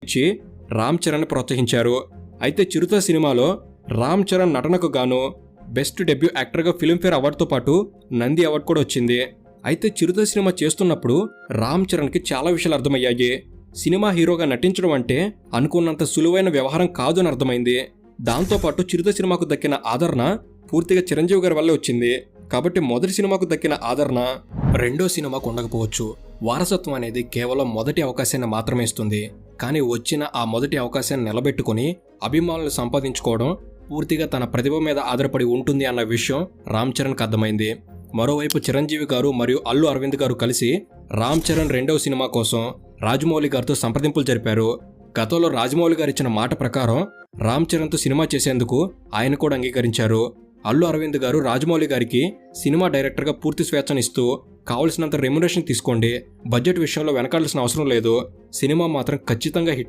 ఇచ్చి రామ్ చరణ్ ప్రోత్సహించారు. అయితే చిరుత సినిమాలో రామ్ చరణ్ నటనకు గాను బెస్ట్ డెబ్యూ యాక్టర్గా ఫిల్మ్ఫేర్ అవార్డుతో పాటు నంది అవార్డు కూడా వచ్చింది. అయితే చిరుత సినిమా చేస్తున్నప్పుడు రామ్ చరణ్కి చాలా విషయాలు అర్థమయ్యాయి. సినిమా హీరోగా నటించడం అంటే అనుకున్నంత సులువైన వ్యవహారం కాదు అని అర్థమైంది. దాంతోపాటు చిరుత సినిమాకు దక్కిన ఆదరణ పూర్తిగా చిరంజీవి గారి వల్లే వచ్చింది. కాబట్టి మొదటి సినిమాకు దక్కిన ఆదరణ రెండో సినిమాకు ఉండకపోవచ్చు. వారసత్వం అనేది కేవలం మొదటి అవకాశాన్ని మాత్రమే ఇస్తుంది. కానీ వచ్చిన ఆ మొదటి అవకాశాన్ని నిలబెట్టుకుని అభిమానులు సంపాదించుకోవడం పూర్తిగా తన ప్రతిభ మీద ఆధారపడి ఉంటుంది అన్న విషయం రామ్ చరణ్కి అర్థమైంది. మరోవైపు చిరంజీవి గారు మరియు అల్లు అరవింద్ గారు కలిసి రామ్ చరణ్ రెండవ సినిమా కోసం రాజమౌళి గారితో సంప్రదింపులు జరిపారు. గతంలో రాజమౌళి గారు ఇచ్చిన మాట ప్రకారం రామ్ చరణ్తో సినిమా చేసేందుకు ఆయన కూడా అంగీకరించారు. అల్లు అరవింద్ గారు రాజమౌళి గారికి సినిమా డైరెక్టర్గా పూర్తి స్వేచ్ఛనిస్తూ కావలసినంత రెమ్యునరేషన్ తీసుకోండి, బడ్జెట్ విషయంలో వెనకాడాల్సిన అవసరం లేదు, సినిమా మాత్రం ఖచ్చితంగా హిట్